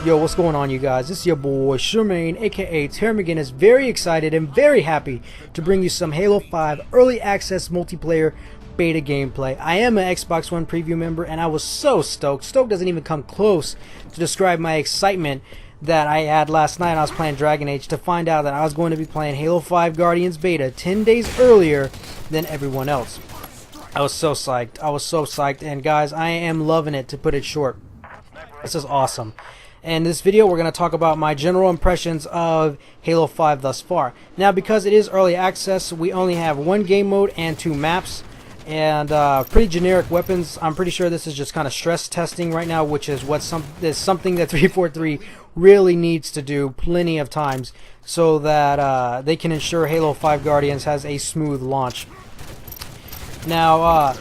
Yo, what's going on, you guys? This is your boy Shermaine, aka Terry McGinnis, very excited and very happy to bring you some Halo 5 early access multiplayer beta gameplay. I am an Xbox One preview member, and I was so stoked. Stoked doesn't even come close to describe my excitement that I had last night. I was playing Dragon Age to find out that I was going to be playing Halo 5 Guardians beta 10 days earlier than everyone else. I was so psyched. I was so psyched, and guys, I am loving it, to put it short. This is awesome. In this video, we're going to talk about my general impressions of Halo 5 thus far. Now, because it is early access, we only have one game mode and 2 maps, and pretty generic weapons. I'm pretty sure this is just kind of stress testing right now, which is something that 343 really needs to do plenty of times so that they can ensure Halo 5 Guardians has a smooth launch. Now,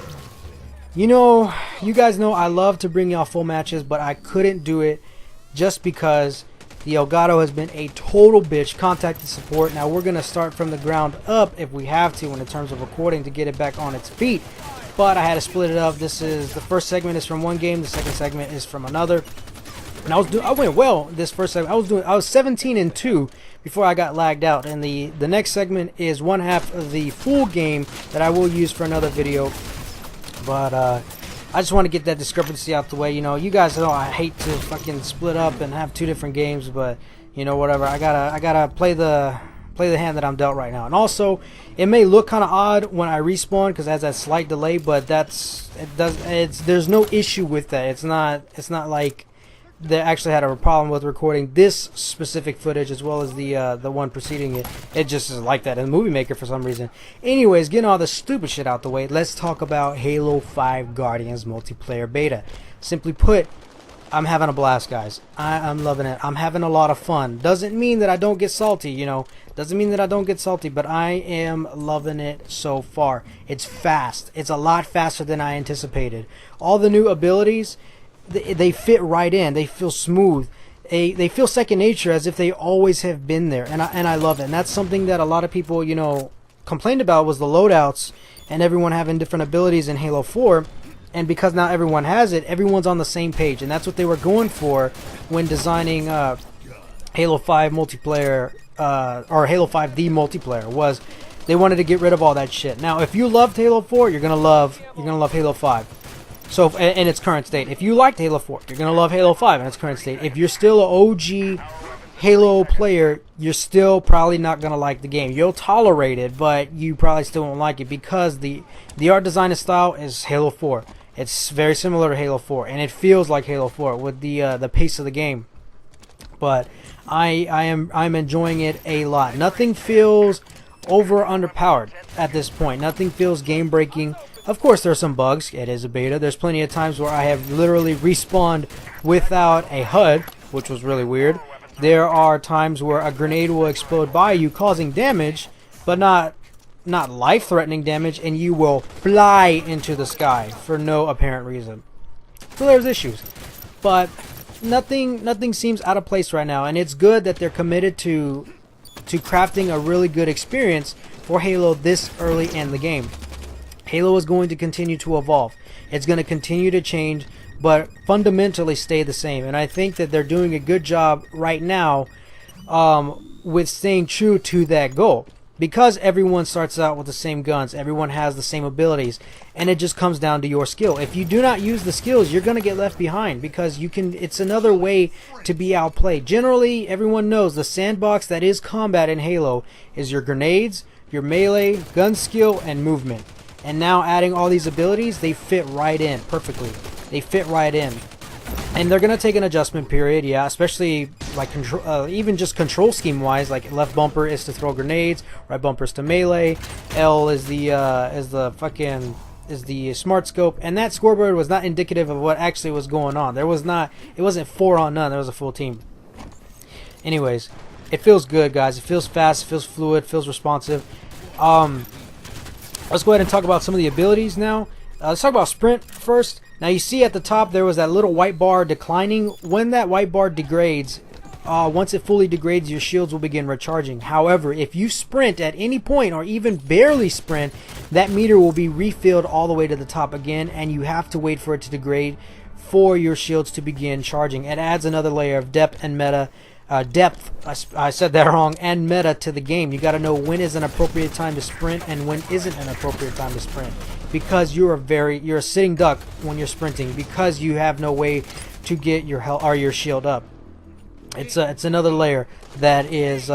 you guys know I love to bring y'all full matches, but I couldn't do it just because the Elgato has been a total bitch. Contacted support. Now we're going to start from the ground up if we have to in terms of recording to get it back on its feet. But I had to split it up. This is the first segment is from one game, the second segment is from another. And I went well this first segment. I was 17-2 before I got lagged out, and the next segment is one half of the full game that I will use for another video. But I just want to get that discrepancy out the way. You guys know I hate to fucking split up and have two different games, but whatever. I gotta play the hand that I'm dealt right now. And also, it may look kind of odd when I respawn because it has that slight delay, but there's no issue with that. It's not like they actually had a problem with recording this specific footage as well as the one preceding it. It just is like that in Movie Maker for some reason. Anyways, getting all the stupid shit out the way, let's talk about Halo 5 Guardians multiplayer beta. Simply put, I'm having a blast, guys. I'm loving it. I'm having a lot of fun. Doesn't mean that I don't get salty, Doesn't mean that I don't get salty, but I am loving it so far. It's fast. It's a lot faster than I anticipated. All the new abilities, they fit right in. They feel smooth. They feel second nature, as if they always have been there, and I love it. And that's something that a lot of people complained about, was the loadouts and everyone having different abilities in Halo 4. And because now everyone has it, everyone's on the same page, and that's what they were going for when designing Halo 5 multiplayer, or Halo 5 the multiplayer. Was they wanted to get rid of all that shit. Now, if you loved Halo 4, you're gonna love Halo 5. So in its current state, if you liked Halo 4, you're gonna love Halo 5 in its current state. If you're still an OG Halo player, you're still probably not gonna like the game. You'll tolerate it, but you probably still won't like it because the art design and style is Halo 4. It's very similar to Halo 4, and it feels like Halo 4 with the pace of the game. But I'm enjoying it a lot. Nothing feels over or underpowered at this point. Nothing feels game breaking. Of course, there are some bugs. It is a beta. There's plenty of times where I have literally respawned without a HUD, which was really weird. There are times where a grenade will explode by you, causing damage, but not life-threatening damage, and you will fly into the sky for no apparent reason. So there's issues, but nothing seems out of place right now, and it's good that they're committed to crafting a really good experience for Halo this early in the game. Halo is going to continue to evolve. It's going to continue to change, but fundamentally stay the same. And I think that they're doing a good job right now with staying true to that goal. Because everyone starts out with the same guns, everyone has the same abilities, and it just comes down to your skill. If you do not use the skills, you're going to get left behind, because it's another way to be outplayed. Generally, everyone knows the sandbox that is combat in Halo is your grenades, your melee, gun skill, and movement. And now adding all these abilities, they fit right in perfectly. They fit right in. And they're going to take an adjustment period, yeah, especially like even just control scheme wise. Like left bumper is to throw grenades, right bumper is to melee, L is the smart scope, and that scoreboard was not indicative of what actually was going on. It wasn't 4 on none, there was a full team. Anyways, it feels good, guys. It feels fast, it feels fluid, it feels responsive. Let's go ahead and talk about some of the abilities now. Let's talk about sprint first. Now you see at the top there was that little white bar declining. When that white bar degrades, once it fully degrades, your shields will begin recharging. However, if you sprint at any point or even barely sprint, that meter will be refilled all the way to the top again, and you have to wait for it to degrade for your shields to begin charging. It adds another layer of depth and meta. I said that wrong, and meta to the game. You got to know when is an appropriate time to sprint and when isn't an appropriate time to sprint, because you're a sitting duck when you're sprinting, because you have no way to get your health or your shield up. It's another layer that is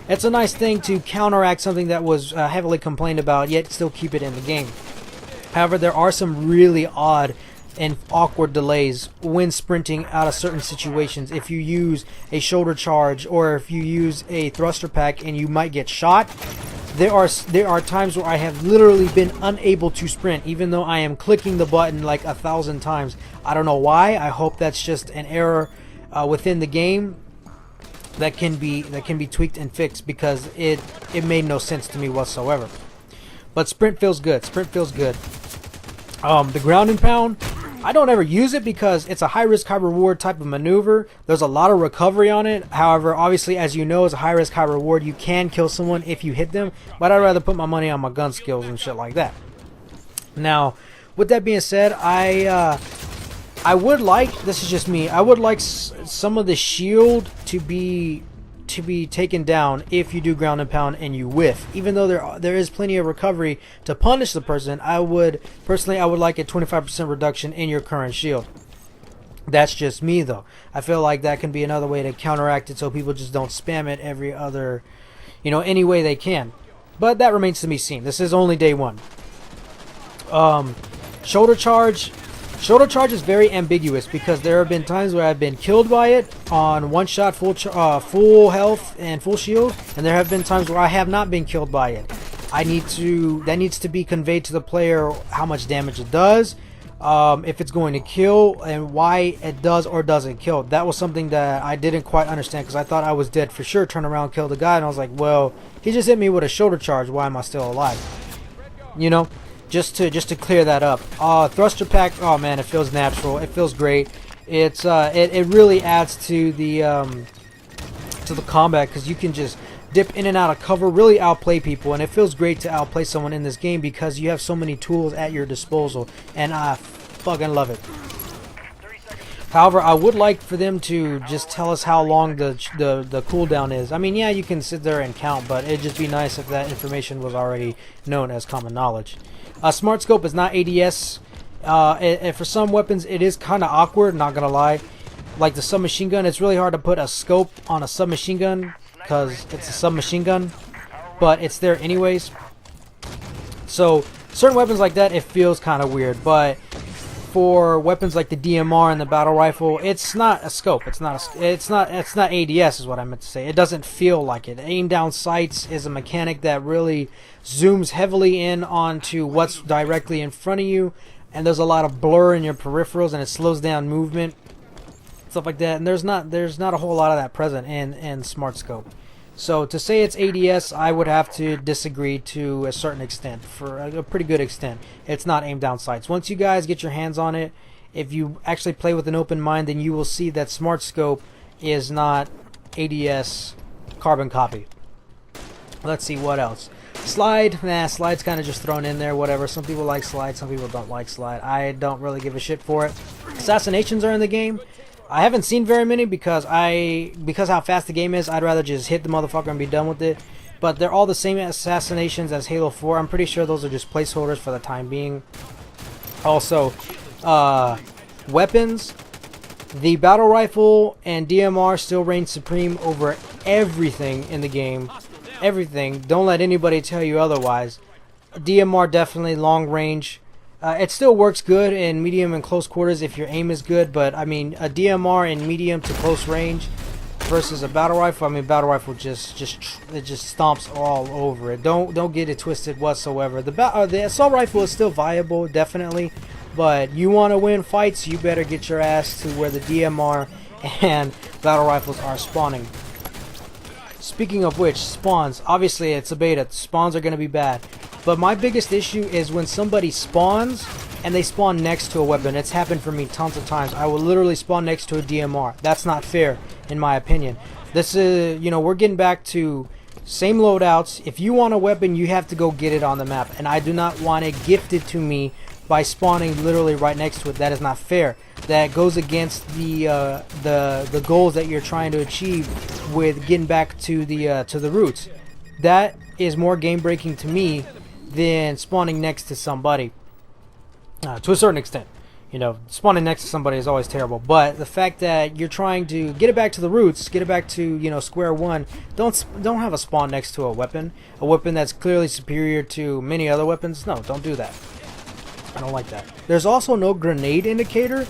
it's a nice thing to counteract something that was heavily complained about, yet still keep it in the game. However, there are some really odd and awkward delays when sprinting out of certain situations. If you use a shoulder charge or if you use a thruster pack and you might get shot, there are times where I have literally been unable to sprint even though I am clicking the button like 1,000 times. I don't know why. I hope that's just an error within the game that can be tweaked and fixed, because it made no sense to me whatsoever. But sprint feels good. Sprint feels good. The ground and pound, I don't ever use it because it's a high risk, high reward type of maneuver. There's a lot of recovery on it. However, obviously, as you know, it's a high risk, high reward. You can kill someone if you hit them, but I'd rather put my money on my gun skills and shit like that. Now, with that being said, I would like, this is just me, I would like some of the shield to be taken down if you do ground and pound and you whiff. Even though there is plenty of recovery to punish the person, I would like a 25% reduction in your current shield. That's just me though. I feel like that can be another way to counteract it so people just don't spam it every other, any way they can. But that remains to be seen. This is only day one. Shoulder charge. Shoulder charge is very ambiguous because there have been times where I've been killed by it on one shot, full health and full shield, and there have been times where I have not been killed by it. That needs to be conveyed to the player how much damage it does, if it's going to kill, and why it does or doesn't kill. That was something that I didn't quite understand because I thought I was dead for sure. Turn around, kill the guy, and I was like, well, he just hit me with a shoulder charge. Why am I still alive? Just to clear that up. Thruster pack, oh man, it feels natural. It feels great. It really adds to the combat because you can just dip in and out of cover, really outplay people, and it feels great to outplay someone in this game because you have so many tools at your disposal, and I fucking love it. However, I would like for them to just tell us how long the cooldown is. I mean, yeah, you can sit there and count, but it'd just be nice if that information was already known as common knowledge. Smart scope is not ADS. For some weapons, it is kind of awkward, not gonna lie. Like the submachine gun, it's really hard to put a scope on a submachine gun because it's a submachine gun, but it's there anyways. So certain weapons like that, it feels kind of weird. But for weapons like the DMR and the battle rifle, it's not a scope. It's not ADS is what I meant to say. It doesn't feel like it. Aim down sights is a mechanic that really zooms heavily in onto what's directly in front of you, and there's a lot of blur in your peripherals, and it slows down movement, stuff like that. And there's not a whole lot of that present in Smart Scope. So to say it's ADS, I would have to disagree to a certain extent, for a pretty good extent. It's not aim down sights. Once you guys get your hands on it, if you actually play with an open mind, then you will see that Smart Scope is not ADS carbon copy. Let's see what else. Slide, slide's kind of just thrown in there, whatever. Some people like slide, some people don't like slide. I don't really give a shit for it. Assassinations are in the game. I haven't seen very many because how fast the game is, I'd rather just hit the motherfucker and be done with it. But they're all the same assassinations as Halo 4. I'm pretty sure those are just placeholders for the time being. Also, weapons. The battle rifle and DMR still reign supreme over everything in the game. Everything. Don't let anybody tell you otherwise. DMR definitely long range. It still works good in medium and close quarters if your aim is good, but I mean a DMR in medium to close range versus a battle rifle. I mean, battle rifle just stomps all over it. Don't get it twisted whatsoever. The assault rifle is still viable, definitely, but you want to win fights, you better get your ass to where the DMR and battle rifles are spawning. Speaking of which, spawns. Obviously, it's a beta. Spawns are going to be bad. But my biggest issue is when somebody spawns and they spawn next to a weapon. It's happened for me tons of times. I will literally spawn next to a DMR. That's not fair. in my opinion. This is, you know, we're getting back to same loadouts. If you want a weapon, you have to go get it on the map, and I do not want it gifted to me by spawning literally right next to it. That is not fair. That goes against the goals that you're trying to achieve with getting back to the roots. That is more game breaking to me than spawning next to somebody. To a certain extent, you know, spawning next to somebody is always terrible. But the fact that you're trying to get it back to the roots, get it back to, you know, square one, don't have a spawn next to a weapon that's clearly superior to many other weapons. No, don't do that. I don't like that. There's also no grenade indicator,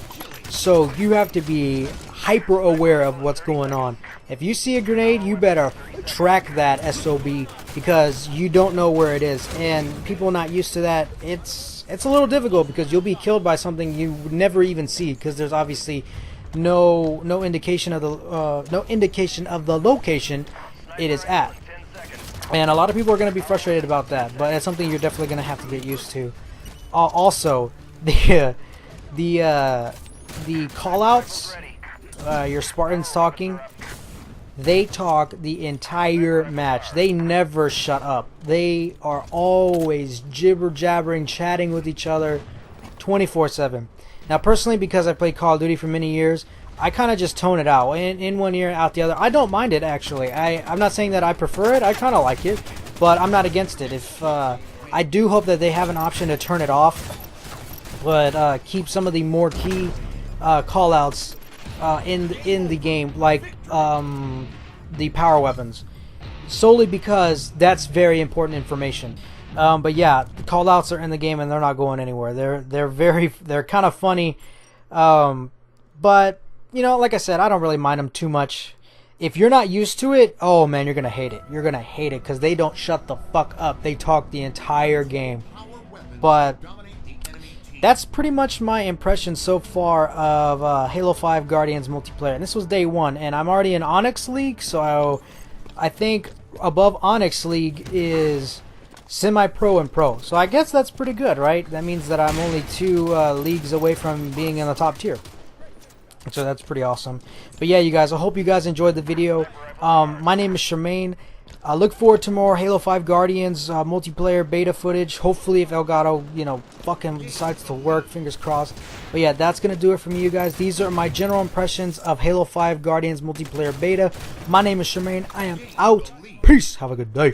so you have to be hyper aware of what's going on. If you see a grenade, you better track that SOB, because you don't know where it is, and people not used to that, it's a little difficult, because you'll be killed by something you would never even see, because there's obviously no indication of the location it is at. And a lot of people are going to be frustrated about that, but it's something you're definitely going to have to get used to. Also, the callouts, your Spartans talking, they talk the entire match. They never shut up. They are always jibber jabbering, chatting with each other 24/7. Now, personally, because I played Call of Duty for many years, I kind of just tone it out, in one ear, out the other. I don't mind it, actually. I'm not saying that I prefer it. I kind of like it, but I'm not against it. If I do hope that they have an option to turn it off, but keep some of the more key callouts in the game, like the power weapons, solely because that's very important information. But yeah, the callouts are in the game and they're not going anywhere. They're kind of funny, but you know, like I said, I don't really mind them too much. If you're not used to it, oh man, you're gonna hate it. You're gonna hate it because they don't shut the fuck up. They talk the entire game. But that's pretty much my impression so far of Halo 5 Guardians multiplayer. And this was day 1, and I'm already in Onyx League, so I think above Onyx League is semi-pro and pro. So I guess that's pretty good, right? That means that I'm only 2 leagues away from being in the top tier. So that's pretty awesome. But yeah, you guys, I hope you guys enjoyed the video. My name is Charmaine. I look forward to more Halo 5 Guardians multiplayer beta footage. Hopefully, if Elgato, you know, fucking decides to work, fingers crossed. But yeah, that's going to do it for me, you guys. These are my general impressions of Halo 5 Guardians multiplayer beta. My name is Charmaine. I am out. Peace. Have a good day.